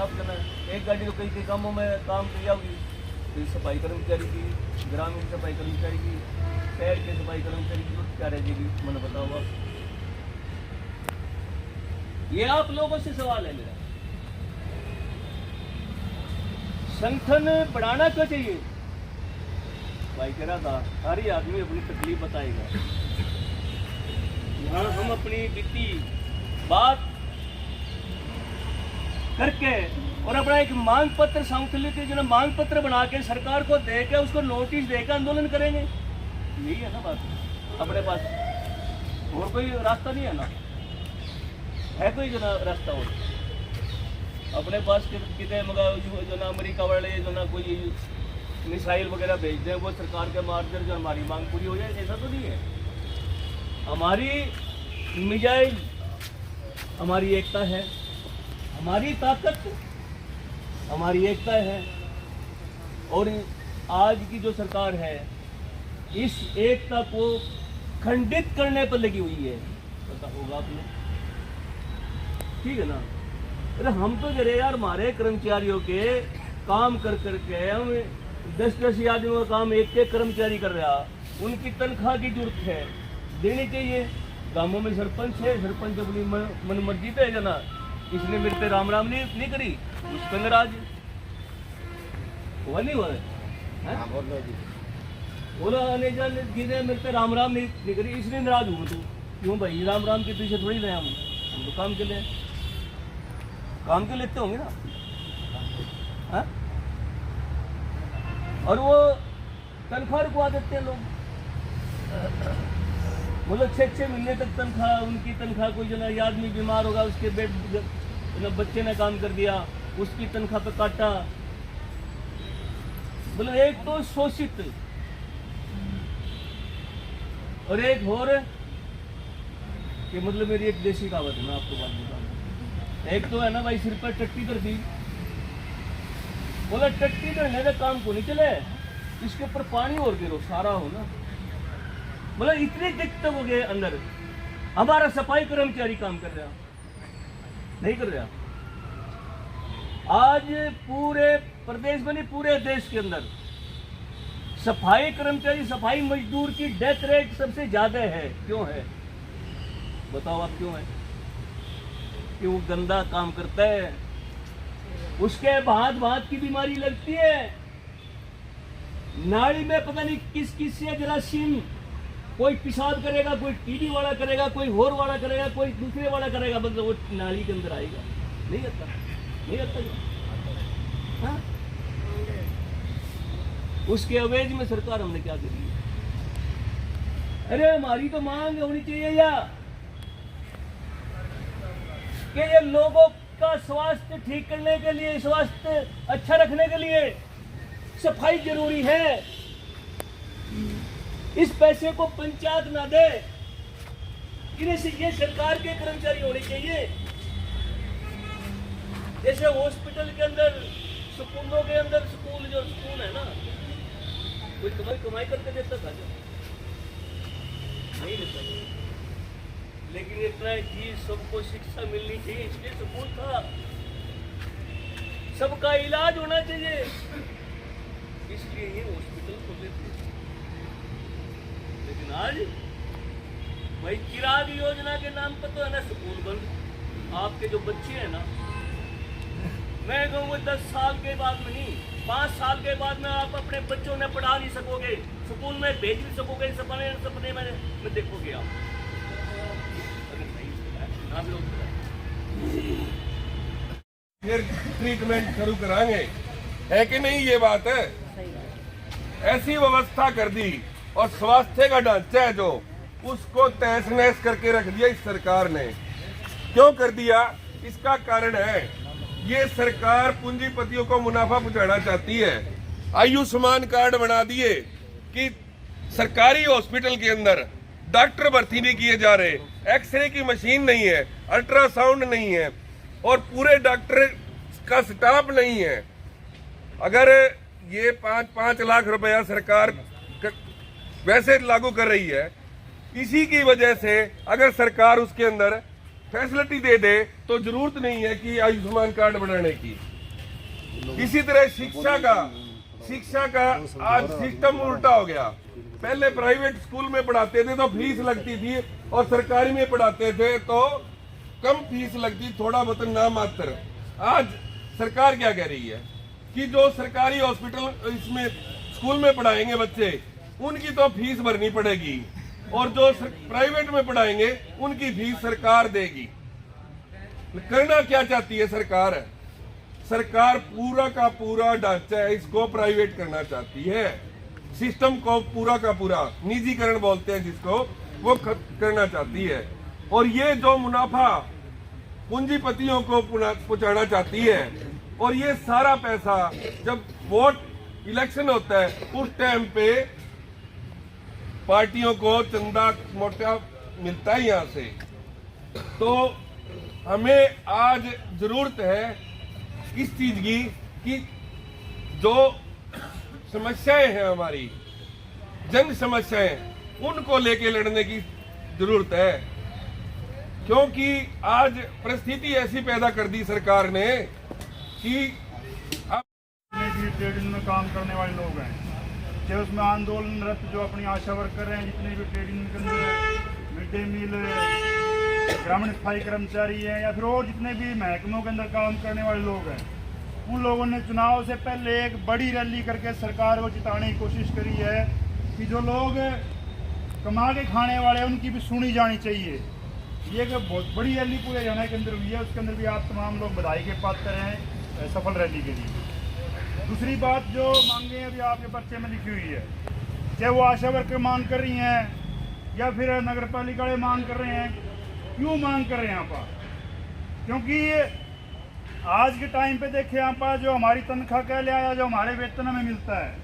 आप जना एक गाड़ी तो कई कामों में काम किया होगी, तो सफाई कर्मचारी की, ग्रामीण सफाई कर्मचारी की, शहर के सफाई कर्मचारी की क्या रह जाएगी, मैंने बताओ आप। ये आप लोगों से सवाल है मेरा। संगठन बढ़ाना क्यों चाहिए? भाई कह रहा था हर ही आदमी अपनी तकलीफ बताएगा। यहाँ हम अपनी बीती बात करके और अपना एक मांग पत्र संकलित जो मांग पत्र बना के सरकार को दे के उसको नोटिस देकर आंदोलन करेंगे, यही है ना बात। अपने पास और कोई रास्ता नहीं है ना, है कोई जो ना रास्ता और अपने पास कितने मगर जो ना अमेरिका वाले जो ना कोई मिसाइल वगैरह भेज दें वो सरकार के मार्गदर्शन जो हमारी मांग पूरी हो जाए, ऐसा तो नहीं है। हमारी मिसाइल हमारी एकता है, हमारी ताकत हमारी एकता है। और आज की जो सरकार है इस एकता को खंडित करने पर लगी हुई है, पता होगा आपने, ठीक है ना। अरे हम तो जरे यार हमारे कर्मचारियों के काम कर करके हम 10-10 आदमियों का काम एक कर्मचारी कर रहा, उनकी तनख्वाह की जरूरत है, देनी चाहिए। गांवों में सरपंच है, सरपंच अपनी मन मर्जी पे है ना, इसने मेरे पे राम राम नहीं करी, उसके अंदर आज हुआ नहीं हुआ है बोला आने जाने जिन्हें मेरे पे राम राम नहीं करी, इसलिए नाराज हूँ तू। क्यों भाई, राम राम के पीछे थोड़ी रहे हम तो काम के लिए, काम के लेते होंगे ना, हाँ? और वो तनख्वाह रुकवा देते हैं लोग, मतलब 6-6 महीने तक तनख्वाह, उनकी तनख्वाह। कोई जो ना आदमी बीमार होगा उसके बच्चे ने काम कर दिया, उसकी तनख्वाह पे काटा। मतलब एक तो शोषित और एक और कि मतलब मेरी एक देसी कहावत है, मैं आपको बात बताऊं। एक तो है ना भाई सिर पर टट्टी कर दी, बोला टट्टी करने का काम को नहीं चले, इसके ऊपर पानी और गिरो सारा हो ना। मतलब इतने दिक्कत हो गए अंदर। हमारा सफाई कर्मचारी काम कर रहा नहीं कर रहा। आज पूरे प्रदेश में नहीं पूरे देश के अंदर सफाई कर्मचारी सफाई मजदूर की डेथ रेट सबसे ज्यादा है। क्यों है बताओ आप, क्यों है? कि वो गंदा काम करता है, उसके भात की बीमारी लगती है, नाड़ी में पता नहीं किस किस से जरासीम, कोई पेशाब करेगा, कोई टीडी वाला करेगा, कोई होर वाला करेगा, कोई दूसरे वाला करेगा, मतलब वो नाली के अंदर आएगा। नहीं आता, नहीं आता। हाँ? उसके अवेज में सरकार हमने क्या करी है? अरे हमारी तो मांग होनी चाहिए या कि ये लोगों का स्वास्थ्य ठीक करने के लिए, स्वास्थ्य अच्छा रखने के लिए सफाई जरूरी है। इस पैसे को पंचायत ना दे, इन्हें ये सरकार के कर्मचारी होने चाहिए। जैसे हॉस्पिटल के अंदर, स्कूलों के अंदर, स्कूल है ना, कोई कमाई करके देता था जो नहीं देता, लेकिन इतना चीज सबको शिक्षा मिलनी चाहिए, इसलिए स्कूल था। सबका इलाज होना चाहिए, इसलिए ये हॉस्पिटल खोले थे। लेकिन आज भाई चिराग योजना के नाम पर तो है ना स्कूल बंद। आपके जो बच्चे हैं ना, मैं कहूँगा 10 साल के बाद में नहीं, 5 साल के बाद में आप अपने बच्चों ने पढ़ा नहीं सकोगे, स्कूल में भेज नहीं सकोगे, सपने में देखोगे आप। आप लोग फिर ट्रीटमेंट शुरू कराएंगे, है कि नहीं? ये बात है। ऐसी व्यवस्था कर दी और स्वास्थ्य का ढांचा है जो, उसको तहस नहस करके रख दिया इस सरकार ने। क्यों कर दिया? इसका कारण है ये सरकार पूंजीपतियों को मुनाफा पहुंचाना चाहती है। आयुष्मान कार्ड बना दिए कि सरकारी हॉस्पिटल के अंदर डॉक्टर भर्ती नहीं किए जा रहे, एक्सरे की मशीन नहीं है, अल्ट्रासाउंड नहीं है और पूरे डॉक्टर का स्टाफ नहीं है। अगर ये 5-5 लाख रुपया सरकार वैसे लागू कर रही है, इसी की वजह से अगर सरकार उसके अंदर फैसिलिटी दे दे तो जरूरत नहीं है कि आयुष्मान कार्ड बनाने की। इसी तरह शिक्षा का आज सिस्टम उल्टा हो गया। पहले प्राइवेट स्कूल में पढ़ाते थे तो फीस लगती थी और सरकारी में पढ़ाते थे तो कम फीस लगती, थोड़ा बहुत नाम मात्र। आज सरकार क्या कह रही है कि जो सरकारी हॉस्पिटल इसमें स्कूल में पढ़ाएंगे बच्चे उनकी तो फीस भरनी पड़ेगी और जो प्राइवेट में पढ़ाएंगे उनकी फीस सरकार देगी। करना क्या चाहती है सरकार? सरकार पूरा का पूरा ढांचा है इसको प्राइवेट करना चाहती है, सिस्टम को पूरा का पूरा निजीकरण बोलते हैं जिसको, वो करना चाहती है। और ये जो मुनाफा पूंजीपतियों को पहुंचाना चाहती है और ये सारा पैसा जब वोट इलेक्शन होता है उस टाइम पे पार्टियों को चंदा मोटा मिलता है यहाँ से। तो हमें आज जरूरत है इस चीज की कि जो समस्याएं हैं हमारी जन समस्याएं उनको लेके लड़ने की जरूरत है, क्योंकि आज परिस्थिति ऐसी पैदा कर दी सरकार ने कि ट्रेड यूनियन में काम करने वाले लोग हैं, चाहे उसमें आंदोलनरत जो अपनी आशा वर्कर हैं, जितने भी ट्रेड यूनियन के अंदर मिड डे मील ग्रामीण सफाई कर्मचारी हैं या फिर और जितने भी महकमों के अंदर काम करने वाले लोग हैं, उन लोगों ने चुनाव से पहले एक बड़ी रैली करके सरकार को जिताने की कोशिश करी है कि जो लोग कमा के खाने वाले हैं उनकी भी सुनी जानी चाहिए। ये एक बहुत बड़ी रैली पूरे हरियाणा के अंदर हुई है, उसके अंदर भी आप तमाम लोग बधाई के पात्र हैं सफल रैली के लिए। दूसरी बात जो मांगे अभी आपके पर्चे में लिखी हुई है, चाहे वो आशा वर्कर मांग कर रही हैं या फिर नगर पालिका वाले मांग कर रहे हैं, क्यों मांग कर रहे हैं आप? क्योंकि आज के टाइम पे देखें आप, जो हमारी तनख्वाह कह लिया या जो हमारे वेतन में मिलता है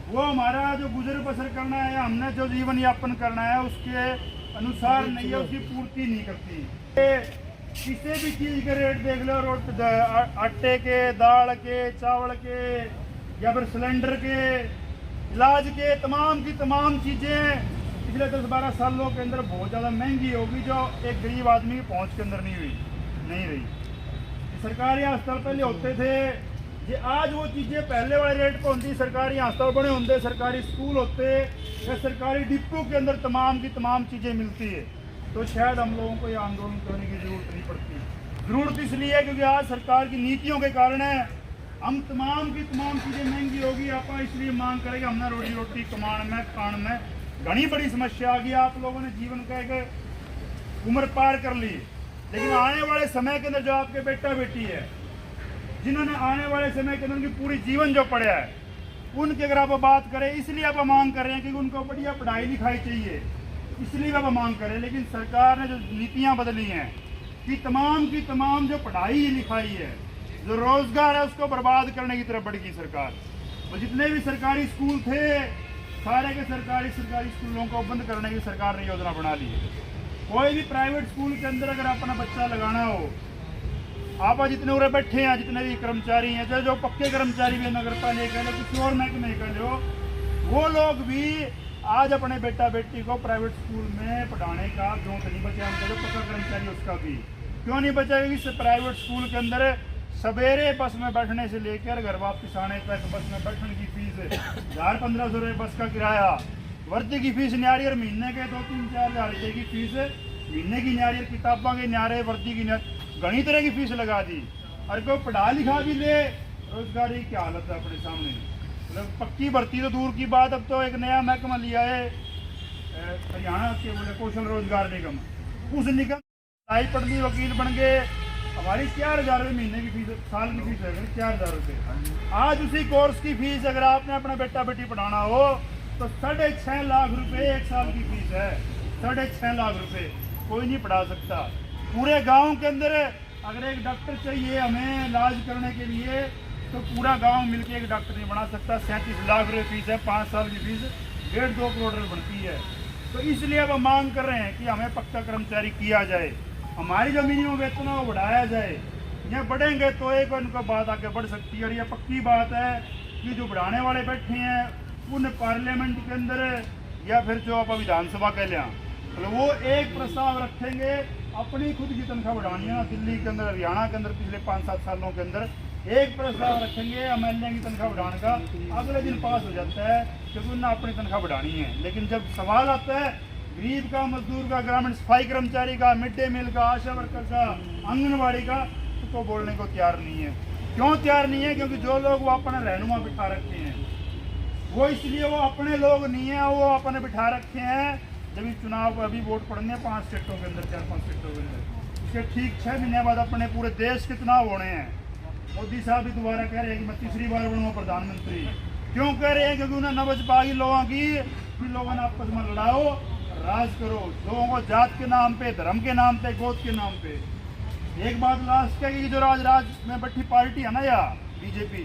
वो हमारा जो गुजर बसर करना है या हमने जो जीवन यापन करना है उसके अनुसार नहीं है, उसकी पूर्ति नहीं करती। किसी भी चीज़ के रेट देख लो, आटे के, दाल के, चावल के या फिर सिलेंडर के, इलाज के, तमाम की तमाम चीज़ें पिछले 10-12 सालों के अंदर बहुत ज़्यादा महंगी होगी जो एक गरीब आदमी की पहुंच के अंदर नहीं रही। सरकारी अस्पताल पहले होते थे, ये आज वो चीज़ें पहले वाले रेट पर होती, सरकारी अस्पताल बने होंगे, सरकारी स्कूल होते या सरकारी डिपो के अंदर तमाम की तमाम चीज़ें मिलती है, तो शायद हम लोगों को ये आंदोलन करने की ज़रूरत नहीं पड़ती। ज़रूरत इसलिए है क्योंकि आज सरकार की नीतियों के कारण है हम तमाम की तमाम चीज़ें महंगी होगी। आप इसलिए मांग करेंगे हमने रोजी रोटी कमान में खान में घनी बड़ी समस्या आ गई। आप लोगों ने जीवन का एक उम्र पार कर ली, लेकिन आने वाले समय के अंदर जो आपके बेटा बेटी है, जिन्होंने आने वाले समय के अंदर उनकी पूरी जीवन जो पढ़ा है, उनकी अगर आप बात करें, इसलिए आप मांग कर रहे हैं कि उनको बढ़िया पढ़ाई लिखाई चाहिए, इसलिए आप मांग कर रहे हैं। लेकिन सरकार ने जो नीतियाँ बदली हैं कि तमाम की तमाम जो पढ़ाई लिखाई है, जो रोजगार है, उसको बर्बाद करने की तरफ बढ़ गई सरकार। और जितने भी सरकारी स्कूल थे सारे के सरकारी स्कूलों को बंद करने की सरकार ने योजना बना ली है। कोई भी प्राइवेट स्कूल के अंदर अगर अपना बच्चा लगाना हो, आप जितने उरे बैठे हैं, जितने भी कर्मचारी हैं, चाहे जो पक्के कर्मचारी भी नगर पालिका लो, किसी और महकमे का लो, वो लोग भी आज अपने बेटा बेटी को प्राइवेट स्कूल में पढ़ाने का जो नहीं बचा, जो पक्का कर्मचारी उसका भी क्यों नहीं बचा? क्योंकि प्राइवेट स्कूल के अंदर सवेरे बस में बैठने से लेकर घर वापस आने तक बस में बैठने की फीस 1000-1500 रुपये बस का किराया, वर्दी की फीस न्यारी, और महीने के 2-3-4 हज़ार रुपये की फीस महीने की न्यारी, किताबों के न्यारे, वर्दी की घनी तरह की फीस लगा दी। और कोई पढ़ा लिखा भी ले, रोजगारी की हालत है अपने सामने। मतलब पक्की भर्ती तो दूर की बात, अब तो एक नया महकमा लिया है हरियाणा के बोले कौशल रोजगार निगम, उस निगम पढ़ाई पढ़ ली, वकील बन गए, हमारी 4000 रुपये महीने की फीस, साल की फीस है 4000 रुपये। आज उसी कोर्स की फीस अगर आपने अपना बेटा बेटी पढ़ाना हो तो 6.5 लाख रुपए एक साल की फीस है। 6.5 लाख रुपए कोई नहीं पढ़ा सकता। पूरे गांव के अंदर अगर एक डॉक्टर चाहिए हमें इलाज करने के लिए, तो पूरा गांव मिलके एक डॉक्टर नहीं बना सकता। 37 लाख रुपये फीस है, 5 साल की फीस 1.5-2 करोड़ रुपये बनती है। तो इसलिए अब हम मांग कर रहे हैं कि हमें पक्का कर्मचारी किया जाए, हमारी जो मिनिमम वेतन है वो बढ़ाया जाए। ये बढ़ेंगे तो एक उनका बात आगे बढ़ सकती है। और ये पक्की बात है कि जो बढ़ाने वाले बैठे हैं उन पार्लियामेंट के अंदर या फिर जो आप विधानसभा कह लें, तो वो एक प्रस्ताव रखेंगे अपनी खुद की तनख्वाह बढ़ानी है। दिल्ली के अंदर, हरियाणा के अंदर पिछले 5-7 सालों के अंदर एक प्रस्ताव रखेंगे एमएलए की तनख्वाह बढ़ाने का, अगले दिन पास हो जाता है क्योंकि उन्हें अपनी तनख्वाह बढ़ानी है। लेकिन जब सवाल आता है गरीब का, मजदूर का, ग्रामीण सफाई कर्मचारी का, मिड डे मील का, आशा वर्कर का, आंगनबाड़ी का, तो बोलने को तैयार नहीं है। क्यों तैयार नहीं है? क्योंकि जो लोग वो अपने रहनुमा बिठा रखे हैं, वो इसलिए वो अपने लोग नहीं है, वो अपने बिठा रखे हैं। जब इस चुनाव अभी वोट पड़ने हैं 5 स्टेटों के अंदर, 4-5 स्टेटों के अंदर, उसके ठीक 6 महीने बाद अपने पूरे देश के चुनाव होने हैं। मोदी साहब भी दोबारा कह रहे हैं कि मैं तीसरी बार बनूंगा प्रधानमंत्री। क्यों कह रहे हैं? क्योंकि उन्हें नबज पागी लोगों की कि लोगों ने आपस में लड़ाओ, राज करो, लोगों को जात के नाम पे, धर्म के नाम पे, गोद के नाम पे। एक बात लास्ट है कि जो राज में बैठी पार्टी है ना या बीजेपी,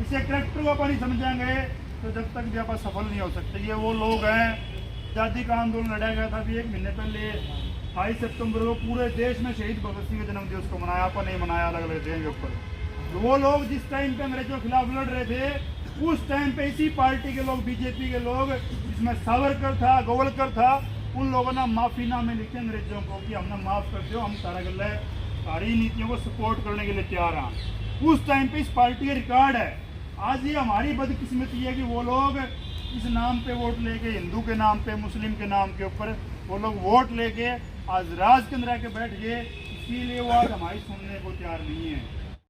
इसे करेक्टर को अपन नहीं समझेंगे तो जब तक भी आप सफल नहीं हो सकते। ये वो लोग हैं, आज़ादी का आंदोलन लड़ा गया था अभी 1 महीने पहले 22 सितंबर को पूरे देश में शहीद भगत सिंह के जन्मदिवस को मनाया, अपन नहीं मनाया अलग अलग जगह के ऊपर। तो वो लोग जिस टाइम पे अंग्रेजों के खिलाफ लड़ रहे थे, उस टाइम पे इसी पार्टी के लोग, बीजेपी के लोग, जिसमें सावरकर था, गोवलकर था, उन लोगों ने माफीनामे लिखे अंग्रेजों को कि हमने माफ कर दो, हम सारा गल्ला सारी नीतियों को सपोर्ट करने के लिए तैयार हैं। उस टाइम पे इस पार्टी का रिकॉर्ड है। आज ये हमारी बदकिस्मती है कि वो लोग इस नाम पे वोट लेके, हिंदू के नाम पे, मुस्लिम के नाम के ऊपर वो लोग वोट लेके आज राज के अंदर आके बैठ गए, इसीलिए वो आज हमारी सुनने को तैयार नहीं है।